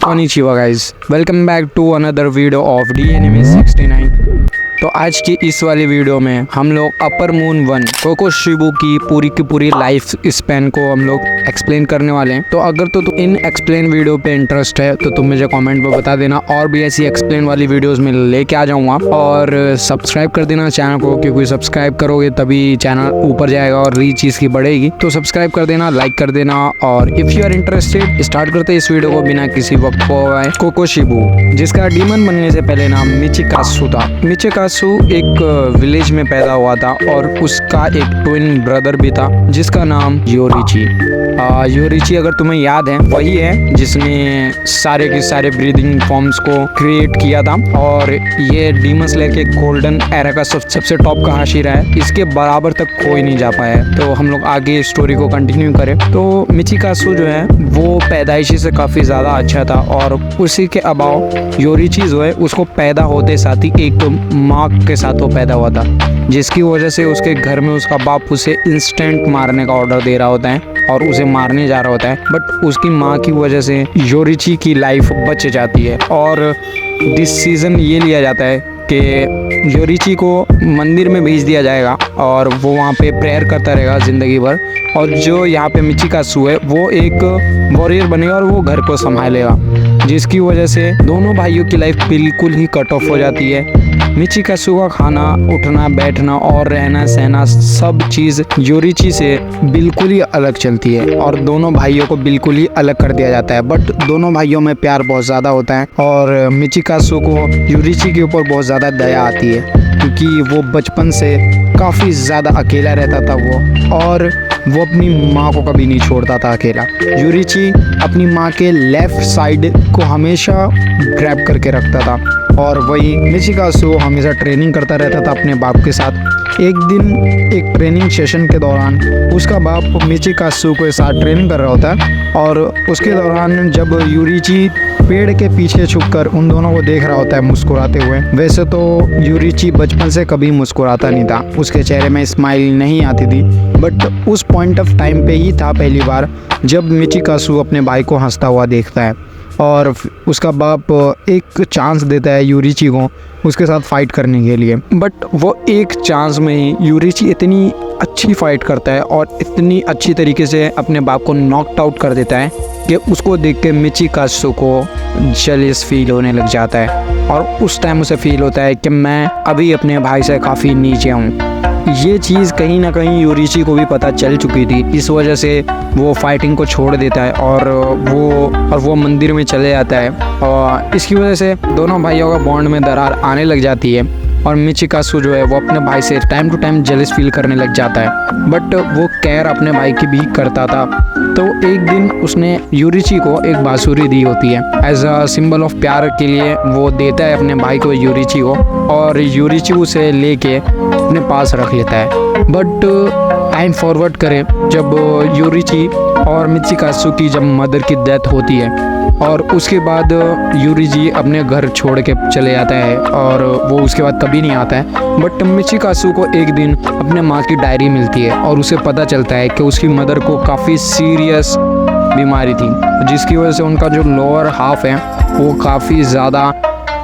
Konnichiwa guys, welcome back to another video of DAnime 69। तो आज की इस वाली वीडियो में हम लोग अपर मून 1 कोकोशिबू की पूरी लाइफ स्पैन को हम लोग एक्सप्लेन करने वाले हैं। तो अगर तो इन एक्सप्लेन वीडियो पे इंटरेस्ट है तो तुम मुझे कमेंट में बता देना, और भी ऐसी एक्सप्लेन वाली वीडियोस में लेके आ जाऊंगा। और सब्सक्राइब कर देना चैनल को, क्योंकि सब्सक्राइब करोगे तभी चैनल ऊपर जाएगा और रीच इसकी बढ़ेगी। तो सब्सक्राइब कर देना, लाइक कर देना, और if you are interested start करते इस वीडियो को बिना किसी वक्त को। कोकोशिबू जिसका डीमन बनने से पहले नाम मिचिकासु था। मिचिकासु एक विलेज में पैदा हुआ था और उसका एक ट्विन ब्रदर भी था जिसका नाम योरिची। योरिची अगर तुम्हें याद है वही है जिसने सारे के सारे ब्रीदिंग फॉर्म्स को क्रिएट किया था, और ये डीमन स्लेयर के गोल्डन एरा का सबसे टॉप का हाशिरा है। इसके बराबर तक कोई नहीं जा पाया है। तो हम लोग आगे स्टोरी को कंटिन्यू करें तो मिचिकासु जो है वो पैदाइशी से काफ़ी ज़्यादा अच्छा था, और उसी के अभाव योरिची जो है उसको पैदा होते साथ ही एक माँ के साथ वो पैदा हुआ था, जिसकी वजह से उसके घर में उसका बाप उसे इंस्टेंट मारने का ऑर्डर दे रहा होता है और उसे मारने जा रहा होता है। बट उसकी माँ की वजह से योरिची की लाइफ बच जाती है, और डिसीजन ये लिया जाता है कि योरिची को मंदिर में भेज दिया जाएगा और वो वहाँ पे प्रेयर करता रहेगा ज़िंदगी भर। और जो यहाँ पे मिचिकासु है वो एक वॉरियर बनेगा और वो घर को संभालेगा, जिसकी वजह से दोनों भाइयों की लाइफ बिल्कुल ही कट ऑफ हो जाती है। मिचिकासु का खाना, उठना, बैठना और रहना सहना सब चीज़ योरिची से बिल्कुल ही अलग चलती है, और दोनों भाइयों को बिल्कुल ही अलग कर दिया जाता है। बट दोनों भाइयों में प्यार बहुत ज़्यादा होता है, और मिचिकासु को योरिची के ऊपर बहुत ज़्यादा दया आती है, क्योंकि वो बचपन से काफ़ी ज़्यादा अकेला रहता था और वो अपनी माँ को कभी नहीं छोड़ता था अकेला। योरिची अपनी माँ के लेफ़्ट साइड को हमेशा ग्रैब करके रखता था, और वही मिचिकासु हमेशा ट्रेनिंग करता रहता था अपने बाप के साथ। एक दिन एक ट्रेनिंग सेशन के दौरान उसका बाप मिचिकासु के साथ ट्रेनिंग कर रहा होता है, और उसके दौरान जब योरिची पेड़ के पीछे छुपकर उन दोनों को देख रहा होता है मुस्कुराते हुए। वैसे तो योरिची बचपन से कभी मुस्कुराता नहीं था, उसके चेहरे में स्माइल नहीं आती थी, बट उस पॉइंट ऑफ टाइम पे ही था पहली बार जब मिचिकासु अपने भाई को हंसता हुआ देखता है, और उसका बाप एक चांस देता है योरिची को उसके साथ फाइट करने के लिए। बट वो एक चांस में ही योरिची इतनी अच्छी फाइट करता है और इतनी अच्छी तरीके से अपने बाप को नॉकड आउट कर देता है कि उसको देख के मिचिकासु को जेलस फील होने लग जाता है, और उस टाइम उसे फील होता है कि मैं अभी अपने भाई से काफ़ी नीचे हूँ। ये चीज़ कहीं ना कहीं योरिची को भी पता चल चुकी थी, इस वजह से वो फाइटिंग को छोड़ देता है और वो मंदिर में चले जाता है, और इसकी वजह से दोनों भाइयों का बॉन्ड में दरार आने लग जाती है, और मिचिकासु जो है वो अपने भाई से time to time jealous feel करने लग जाता है। बट वो केयर अपने भाई की भी करता था। तो एक दिन उसने योरिची को एक बांसुरी दी होती है एज अ सिंबल ऑफ प्यार के लिए, वो देता है अपने भाई को योरिची को, और योरिची उसे लेके अपने पास रख लेता है। बट टाइम फॉरवर्ड करें जब योरिची और मिचिकासु की जब मदर की डेथ होती है, और उसके बाद योरिची अपने घर छोड़ के चले जाता है और वो उसके बाद कभी नहीं आता है। बट मिचिकासु को एक दिन अपने माँ की डायरी मिलती है और उसे पता चलता है कि उसकी मदर को काफ़ी सीरियस बीमारी थी, जिसकी वजह से उनका जो लोअर हाफ है वो काफ़ी ज़्यादा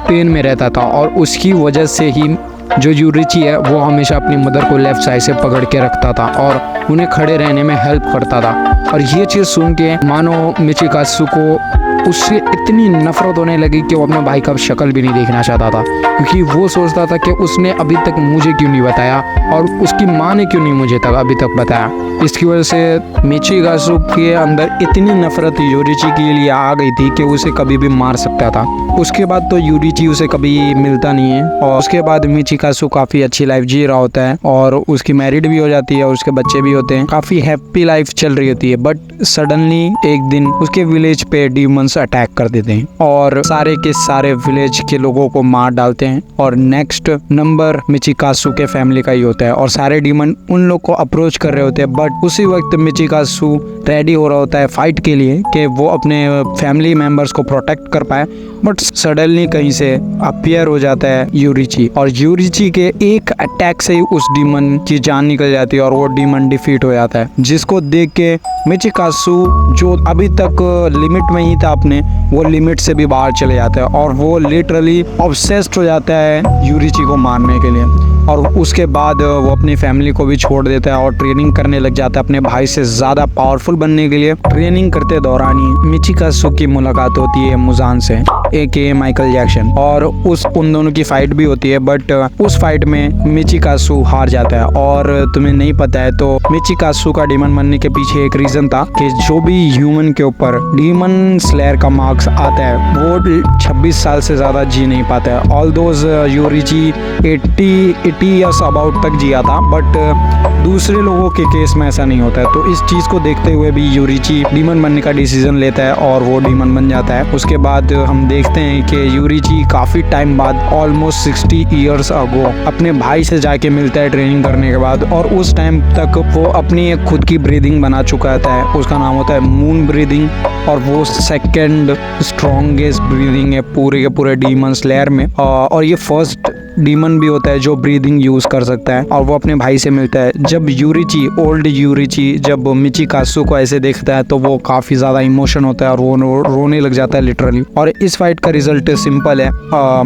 पेन में रहता था, और उसकी वजह से ही जो योरिची है वो हमेशा अपनी मदर को लेफ़्ट साइड से पकड़ के रखता था और उन्हें खड़े रहने में हेल्प करता था। और ये चीज़ सुन के मानो मिचिकासु को उससे इतनी नफरत होने लगी कि वो अपने भाई का शक्ल भी नहीं देखना चाहता था, क्योंकि वो सोचता था कि उसने अभी तक मुझे क्यों नहीं बताया और उसकी माँ ने क्यों नहीं मुझे अभी तक बताया। इसकी वजह से मिचिकासु के अंदर इतनी नफरत योरिची के लिए आ गई थी कि उसे कभी भी मार सकता था। उसके बाद तो योरिची उसे कभी मिलता नहीं है, और उसके बाद मिचिकासु काफ़ी अच्छी लाइफ जी रहा होता है, और उसकी मैरिड भी हो जाती है और उसके बच्चे भी होते हैं, काफ़ी हैप्पी लाइफ चल रही होती है। बट सडनली एक दिन उसके विलेज पे डीमंस अटैक कर देते हैं और सारे के सारे विलेज के लोगों को मार डालते हैं, और नेक्स्ट नंबर मिचिकासु के फैमिली का ही होता है, और सारे डीमन उन लोग को अप्रोच कर रहे होते हैं। बट उसी वक्त मिचिकासु रेडी हो रहा होता है फाइट के लिए कि वो अपने फैमिली मेंबर्स को प्रोटेक्ट कर पाए, बट सडनली कहीं से अपीयर हो जाता है यूरिची, और यूरिची के एक अटैक से ही उस डीमन की जान निकल जाती है और वो डीमन डिफीट हो जाता है, जिसको देख के मिचिकासु जो अभी तक लिमिट में ही था अपने, वो लिमिट से भी बाहर चले जाता है और वो लिटरली ऑब्सेस्ड हो जाता है यूरिची को मारने के लिए। और उसके बाद वो अपनी फैमिली को भी छोड़ देता है और ट्रेनिंग करने लग जाता है अपने भाई से ज़्यादा पावरफुल बनने के लिए। ट्रेनिंग करते दौरान ही मिचिकासु की मुलाकात होती है मुजान से, AKA माइकल जैक्सन, और उन दोनों की फाइट भी होती है। बट उस फाइट में मिचिकासु हार जाता है। और तुम्हें नहीं पता है तो मिचिकासु का डीमन बनने के पीछे एक रीज़न था कि जो भी ह्यूमन के ऊपर डीमन स्लेयर का मार्क्स आता है वो 26 साल से ज़्यादा जी नहीं पाता है। ऑल दोज यूरिची 80 ईयर्स अबाउट तक जिया था, बट दूसरे लोगों के केस में ऐसा नहीं होता है। तो इस चीज़ को देखते हुए भी यूरिची डीमन बनने का डिसीजन लेता है और वो डीमन बन जाता है। उसके बाद हम देखते हैं कि यूरिची काफ़ी टाइम बाद, ऑलमोस्ट 60 ईयर्स अगो, अपने भाई से जाके मिलता है ट्रेनिंग करने के बाद, और उस टाइम तक वो अपनी एक खुद की ब्रीदिंग बना चुका है। उसका नाम होता है मून ब्रीदिंग, और वो सेकेंड स्ट्रॉन्गेस्ट ब्रीदिंग है पूरे के पूरे डीमन स्लेयर में। और ये फर्स्ट डीमन भी होता है जो ब्रीदिंग यूज कर सकता है, और वो अपने भाई से मिलता है। जब यूरिची, ओल्ड यूरिची, जब मिचिकासु को ऐसे देखता है तो वो काफी ज्यादा इमोशन होता है और वो रोने लग जाता है लिटरली। और इस फाइट का रिजल्ट सिंपल है,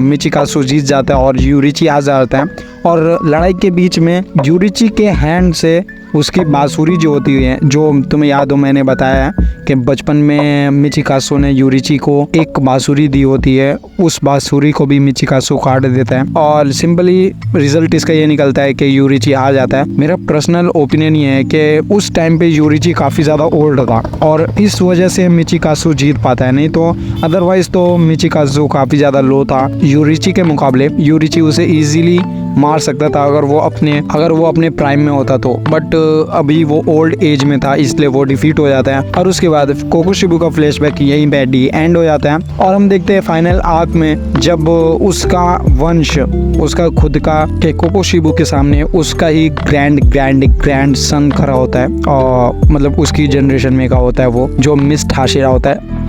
मिचिकासु जीत जाता है और यूरिची आ जाता है। और लड़ाई के बीच में यूरिची के हैंड से उसकी बांसुरी जो होती है, जो तुम्हें याद हो मैंने बताया है कि बचपन में मिचिकासु ने यूरिची को एक बांसुरी दी होती है, उस बांसुरी को भी मिचिकासु काट देता है। और सिंपली रिजल्ट इसका ये निकलता है कि यूरिची आ जाता है। मेरा पर्सनल ओपिनियन ये है कि उस टाइम पे यूरिची काफ़ी ज़्यादा ओल्ड था और इस वजह से मिचिकासु जीत पाता है, नहीं तो अदरवाइज तो मिचिकासु काफ़ी ज़्यादा लो था यूरिची के मुकाबले। यूरिची उसे ईजिली मार सकता था अगर वो अपने प्राइम में होता तो, बट अभी वो ओल्ड एज में था इसलिए वो डिफीट हो जाता है। और उसके बाद कोकोशिबु का फ्लैशबैक यहीं पे एंड हो जाता है और हम देखते हैं फाइनल आर्क में जब उसका वंश, उसका खुद का के कोकोशिबु के सामने उसका ही ग्रैंड सन खड़ा होता है, और मतलब उसकी जनरेशन में का होता है वो, जो मिस्ट हाशिरा होता है।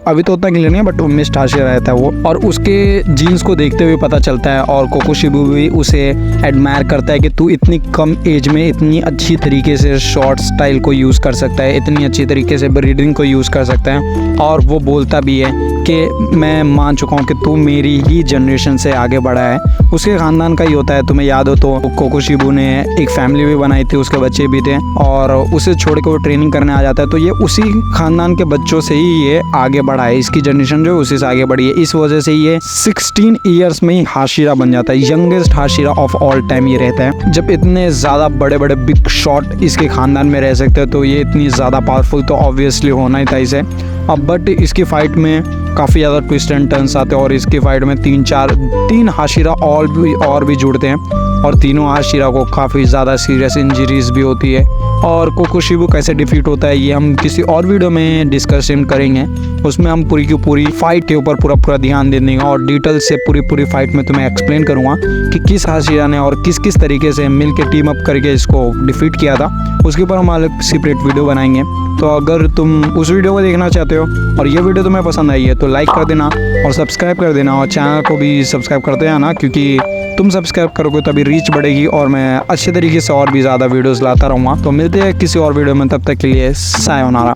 अभी तो उतना क्लियर नहीं है बट मिस्ट हाशिरा रहता है वो, और उसके जीन्स को देखते हुए पता चलता है और कोकोशिबु भी उसे एडमायर करता है कि तू इतनी कम एज में इतनी अच्छी तरीके से शॉर्ट स्टाइल को यूज़ कर सकता है, इतनी अच्छी तरीके से ब्रीडिंग को यूज़ कर सकता है। और वो बोलता भी है कि मैं मान चुका हूँ कि तू मेरी ही जनरेशन से आगे बढ़ा है। उसके ख़ानदान का ही होता है, तुम्हें याद हो तो कोकोशिबु ने एक फैमिली भी बनाई थी, उसके बच्चे भी थे, और उसे छोड़ के वो ट्रेनिंग करने आ जाता है। तो ये उसी ख़ानदान के बच्चों से ही ये आगे बढ़ा है, इसकी जनरेशन जो है उसी से आगे बढ़ी है। इस वजह से ये 16 ईयर्स में ही हाशिरा बन जाता है, youngest Hashira of all time ये रहता है। जब इतने ज़्यादा बड़े बड़े बिग शॉट इसके ख़ानदान में रह सकते हैं तो ये इतनी ज़्यादा पावरफुल तो ऑब्वियसली होना ही था इसे। अब बट इसकी फ़ाइट में काफ़ी ज़्यादा ट्विस्ट एंड टर्न्स आते हैं और इसकी फ़ाइट में तीन हाशिरा और भी जुड़ते हैं, और तीनों हाशिरा को काफ़ी ज़्यादा सीरियस इंजरीज भी होती है। और कोकोशिबु कैसे डिफीट होता है ये हम किसी और वीडियो में डिस्कशन करेंगे, उसमें हम पूरी की पूरी फाइट के ऊपर पूरा ध्यान दे देंगे और डिटेल से पूरी फाइट में तुम्हें एक्सप्लेन करूँगा कि किस हाशिरा ने और किस तरीके से मिल के टीम अप करके इसको डिफीट किया था। उसके ऊपर हम अलग सेपरेट वीडियो बनाएंगे। तो अगर तुम उस वीडियो को देखना चाहते हो और ये वीडियो तुम्हें पसंद आई है तो लाइक कर देना और सब्सक्राइब कर देना, और चैनल को भी सब्सक्राइब करते रहना, क्योंकि तुम सब्सक्राइब करोगे तभी रीच बढ़ेगी और मैं अच्छे तरीके से और भी ज़्यादा वीडियोस लाता रहूँगा। तो मिलते हैं किसी और वीडियो में, तब तक के लिए सायोनारा।